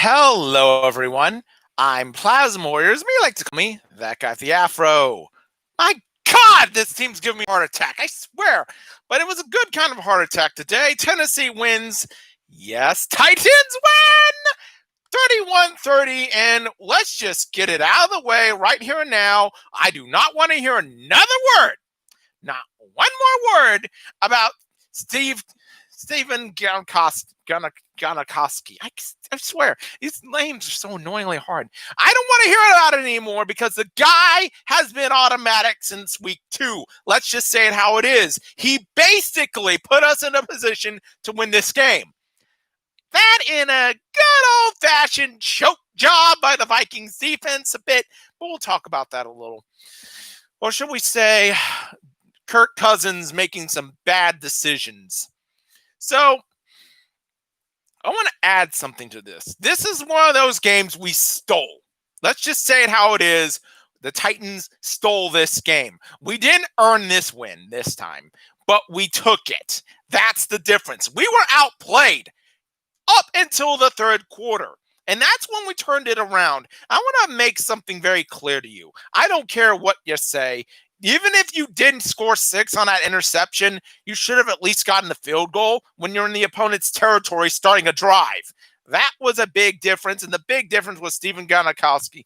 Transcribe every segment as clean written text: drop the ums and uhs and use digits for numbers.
Hello, everyone. I'm Plasma Warriors. You like to call me that guy with the afro. My God, this team's giving me a heart attack. I swear. But it was a good kind of heart attack today. Tennessee wins. Yes, Titans win 31-30. And let's just get it out of the way right here and now. I do not want to hear another word, not one more word about Stephen Ganakowski. I swear, these names are so annoyingly hard. I don't want to hear about it anymore because the guy has been automatic since week 2. Let's just say it how it is. He basically put us in a position to win this game. That in a good old-fashioned choke job by the Vikings defense a bit, but we'll talk about that a little. Or should we say Kirk Cousins making some bad decisions. So I want to add something to this. This is one of those games we stole. Let's just say it how it is. The Titans stole this game. We didn't earn this win this time, but we took it. That's the difference. We were outplayed up until the third quarter. And that's when we turned it around. I want to make something very clear to you. I don't care what you say. Even if you didn't score 6 on that interception, you should have at least gotten the field goal when you're in the opponent's territory starting a drive. That was a big difference, and the big difference was Stephen Ganakowski.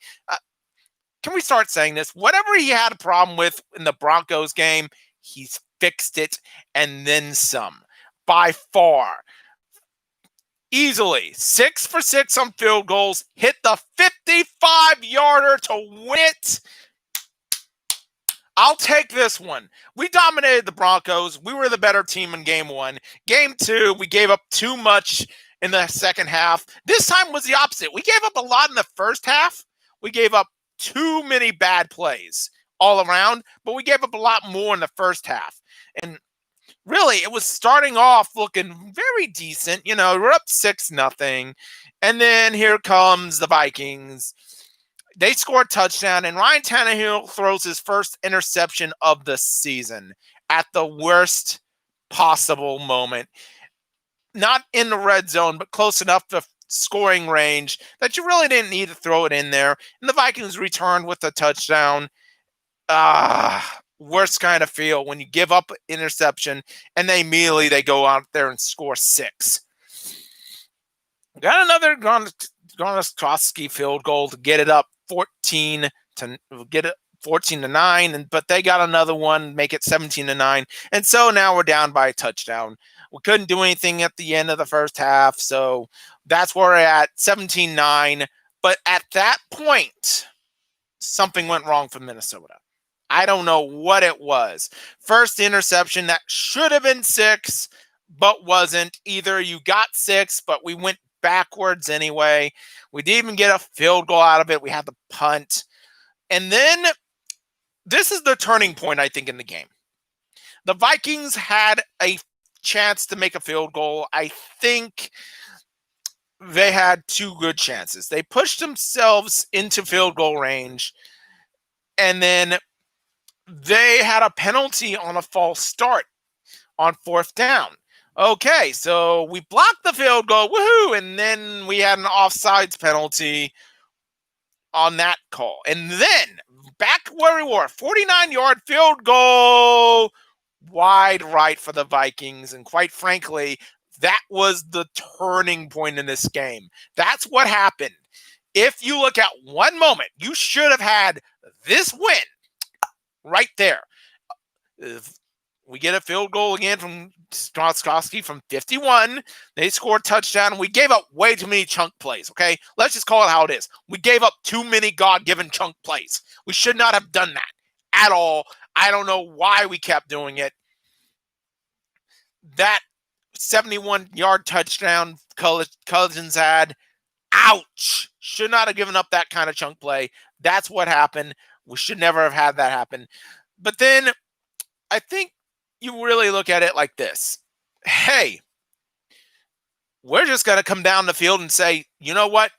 Can we start saying this? Whatever he had a problem with in the Broncos game, he's fixed it and then some. By far. Easily. 6 for 6 on field goals. Hit the 55-yarder to win it. I'll take this one. We dominated the Broncos. We were the better team in game 1. Game 2, we gave up too much in the second half. This time was the opposite. We gave up a lot in the first half. We gave up too many bad plays all around, but we gave up a lot more in the first half. And really, it was starting off looking very decent. You know, we're up 6-0. And then here comes the Vikings. They score a touchdown, and Ryan Tannehill throws his first interception of the season at the worst possible moment. Not in the red zone, but close enough to scoring range that you really didn't need to throw it in there. And the Vikings returned with a touchdown. Worst kind of feel when you give up interception, and they go out there and score 6. Got another Gronkowski field goal to get it up 14 to 9, but they got another one, make it 17-9, and so now we're down by a touchdown. We couldn't do anything at the end of the first half, so that's where we're at, 17-9. But at that point, something went wrong for Minnesota. I don't know what it was. First interception that should have been 6, but wasn't. Either you got 6, but we went backwards anyway. We didn't even get a field goal out of it. We had the punt. And then this is the turning point, I think, in the game. The Vikings had a chance to make a field goal. I think they had 2 good chances. They pushed themselves into field goal range, and then they had a penalty on a false start on 4th down. Okay, so we blocked the field goal, woohoo, and then we had an offsides penalty on that call. And then, back where we were, 49-yard field goal, wide right for the Vikings. And quite frankly, that was the turning point in this game. That's what happened. If you look at one moment, you should have had this win right there. We get a field goal again from Gronkowski from 51. They scored a touchdown, and we gave up way too many chunk plays, okay? Let's just call it how it is. We gave up too many God-given chunk plays. We should not have done that at all. I don't know why we kept doing it. That 71-yard touchdown Cousins had, ouch! Should not have given up that kind of chunk play. That's what happened. We should never have had that happen. But then I think you really look at it like this. Hey, we're just going to come down the field and say, you know what?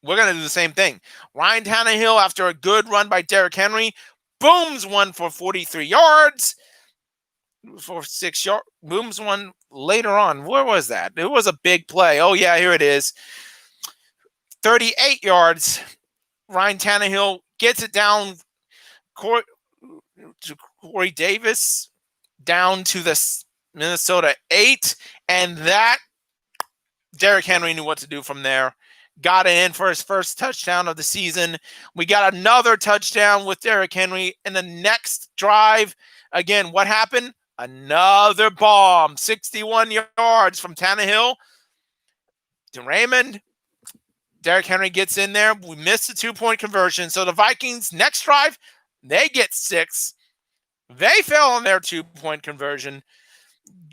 We're going to do the same thing. Ryan Tannehill, after a good run by Derrick Henry, booms one for 43 yards. For 6 yards. Booms one later on. Where was that? It was a big play. Oh, yeah, here it is. 38 yards. Ryan Tannehill gets it down to Corey Davis, down to the Minnesota 8, and that Derrick Henry knew what to do from there. Got it in for his first touchdown of the season. We got another touchdown with Derrick Henry in the next drive. Again, what happened? Another bomb, 61 yards from Tannehill to Raymond. Derrick Henry gets in there. We missed the 2-point conversion. So the Vikings, next drive, they get 6. They fell on their 2-point conversion.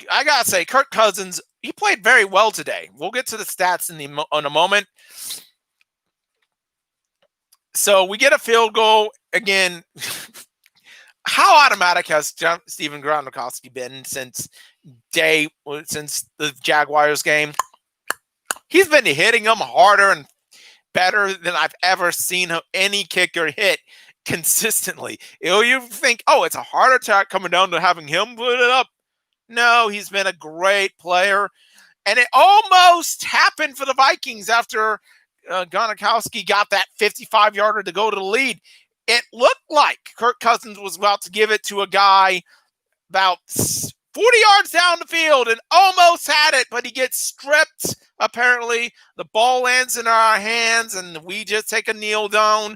I got to say, Kirk Cousins, he played very well today. We'll get to the stats in a moment. So we get a field goal. Again, how automatic has Steven Gronkowski been since the Jaguars game? He's been hitting them harder and better than I've ever seen any kicker hit consistently. You think, oh, it's a heart attack coming down to having him put it up. No, he's been a great player. And it almost happened for the Vikings after Gronkowski got that 55-yarder to go to the lead. It looked like Kirk Cousins was about to give it to a guy about 40 yards down the field and almost had it, but he gets stripped. Apparently, the ball lands in our hands, and we just take a kneel down.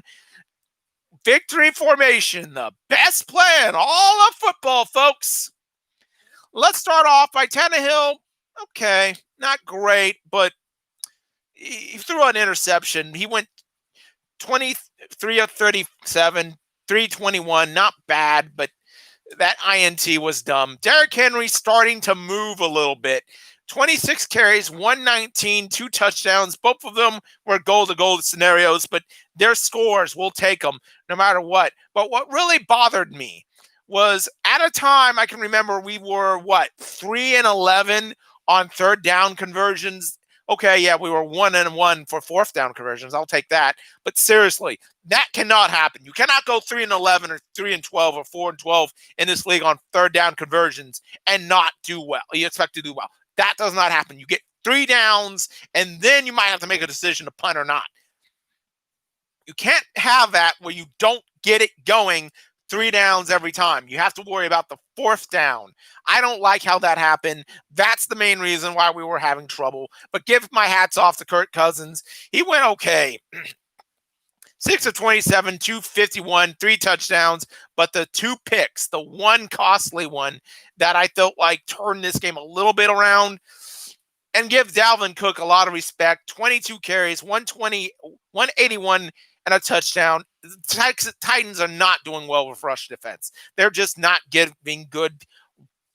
Victory formation, the best play in all of football, folks. Let's start off by Tannehill. Okay, not great, but he threw an interception. He went 23 of 37, 321. Not bad, but that INT was dumb. Derrick Henry starting to move a little bit. 26 carries, 119, 2 touchdowns. Both of them were goal-to-goal scenarios, but their scores, we'll take them no matter what. But what really bothered me was at a time I can remember we were, 3-11 on third down conversions. Okay, yeah, we were 1-1 for fourth down conversions. I'll take that. But seriously, that cannot happen. You cannot go 3-11 or 3-12 or 4-12 in this league on third down conversions and not do well. You expect to do well. That does not happen. You get 3 downs, and then you might have to make a decision to punt or not. You can't have that where you don't get it going 3 downs every time. You have to worry about the fourth down. I don't like how that happened. That's the main reason why we were having trouble. But give my hats off to Kirk Cousins. He went okay. 6 of 27, 251, 3 touchdowns, but the 2 picks, the one costly one that I felt like turned this game a little bit around, and give Dalvin Cook a lot of respect. 22 carries, 120, 181, and a touchdown. The Titans are not doing well with rush defense. They're just not giving good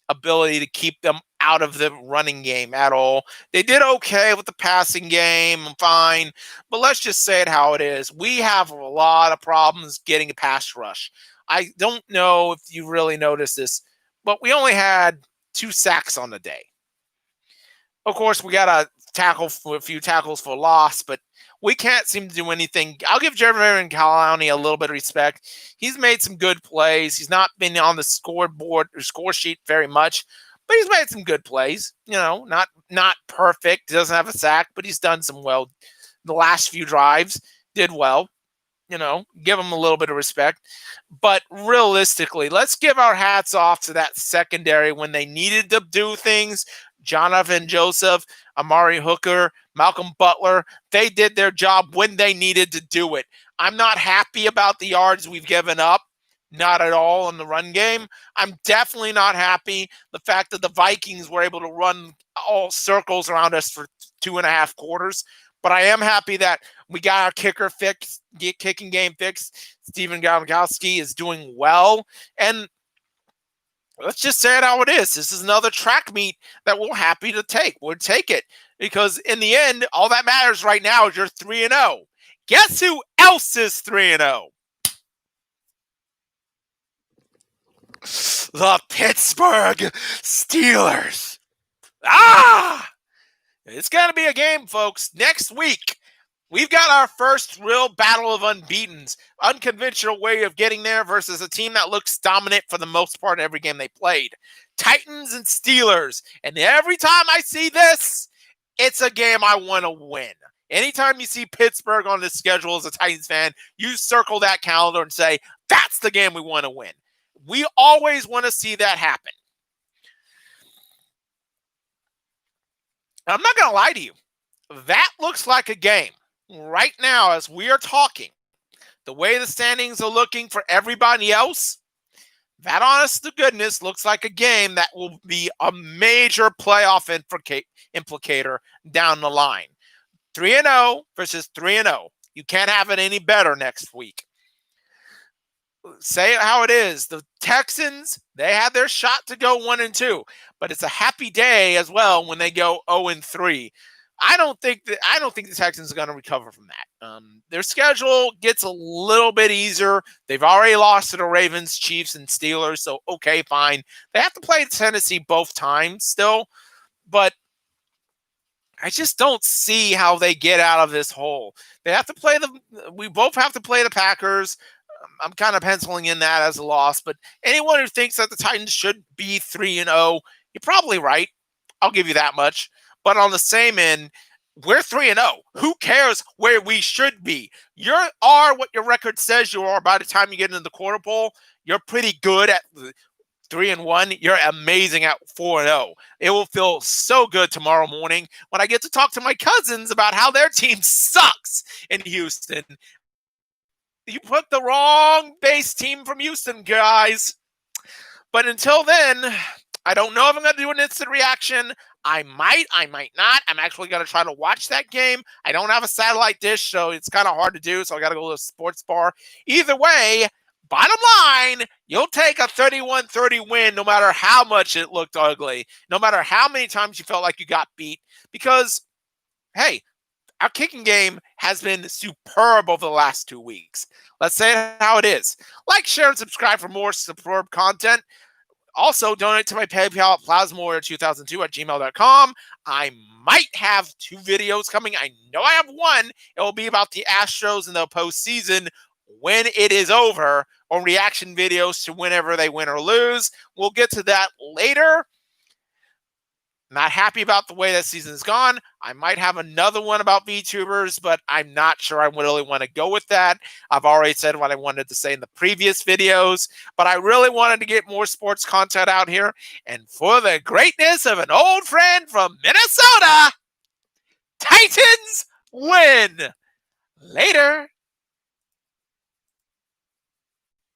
ability to keep them out of the running game at all. They did okay with the passing game, fine, but let's just say it how it is. We have a lot of problems getting a pass rush. I don't know if you really noticed this, but we only had 2 sacks on the day. Of course, we got a few tackles for loss, but we can't seem to do anything. I'll give Jeremy Clowney a little bit of respect. He's made some good plays. He's not been on the scoreboard or score sheet very much, but he's made some good plays. Not perfect. He doesn't have a sack, but he's done some well. The last few drives did well. Give him a little bit of respect. But realistically, let's give our hats off to that secondary when they needed to do things. Jonathan Joseph, Amari Hooker, Malcolm Butler, they did their job when they needed to do it. I'm not happy about the yards we've given up. Not at all in the run game. I'm definitely not happy the fact that the Vikings were able to run all circles around us for 2.5 quarters. But I am happy that we got our kicker fixed, kicking game fixed. Steven Gronkowski is doing well. And let's just say it how it is. This is another track meet that we're happy to take. We'll take it. Because in the end, all that matters right now is you're 3-0. Guess who else is 3-0? The Pittsburgh Steelers. It's going to be a game, folks. Next week, we've got our first real battle of unbeatens. Unconventional way of getting there versus a team that looks dominant for the most part in every game they played. Titans and Steelers. And every time I see this, it's a game I want to win. Anytime you see Pittsburgh on the schedule as a Titans fan, you circle that calendar and say, that's the game we want to win. We always want to see that happen. I'm not going to lie to you. That looks like a game right now as we are talking. The way the standings are looking for everybody else, that honest to goodness looks like a game that will be a major playoff implicator down the line. 3-0 versus 3-0. You can't have it any better next week. Say it how it is. The Texans, they had their shot to go 1-2, but it's a happy day as well when they go 0-3. I don't think the Texans are going to recover from that. Their schedule gets a little bit easier. They've already lost to the Ravens, Chiefs, and Steelers, so okay, fine. They have to play Tennessee both times still, but I just don't see how they get out of this hole. They have to play we both have to play the Packers. I'm kind of penciling in that as a loss, but anyone who thinks that the Titans should be 3-0, you're probably right. I'll give you that much. But on the same end, we're 3-0. Who cares where we should be? You are what your record says you are by the time you get into the quarter bowl. You're pretty good at 3-1. You're amazing at 4-0. It will feel so good tomorrow morning when I get to talk to my cousins about how their team sucks in Houston. You put the wrong base team from Houston, guys. But until then, I don't know if I'm going to do an instant reaction. I might not. I'm actually going to try to watch that game. I don't have a satellite dish, so it's kind of hard to do, so I got to go to a sports bar. Either way, bottom line, you'll take a 31-30 win no matter how much it looked ugly, no matter how many times you felt like you got beat, because, hey, our kicking game has been superb over the last 2 weeks. Let's say it how it is. Like, share, and subscribe for more superb content. Also, donate to my PayPal at plasmawarrior2002@gmail.com. I might have 2 videos coming. I know I have one. It will be about the Astros in the postseason when it is over, or reaction videos to whenever they win or lose. We'll get to that later. Not happy about the way that season has gone. I might have another one about VTubers, but I'm not sure I really want to go with that. I've already said what I wanted to say in the previous videos, but I really wanted to get more sports content out here. And for the greatness of an old friend from Minnesota, Titans win! Later.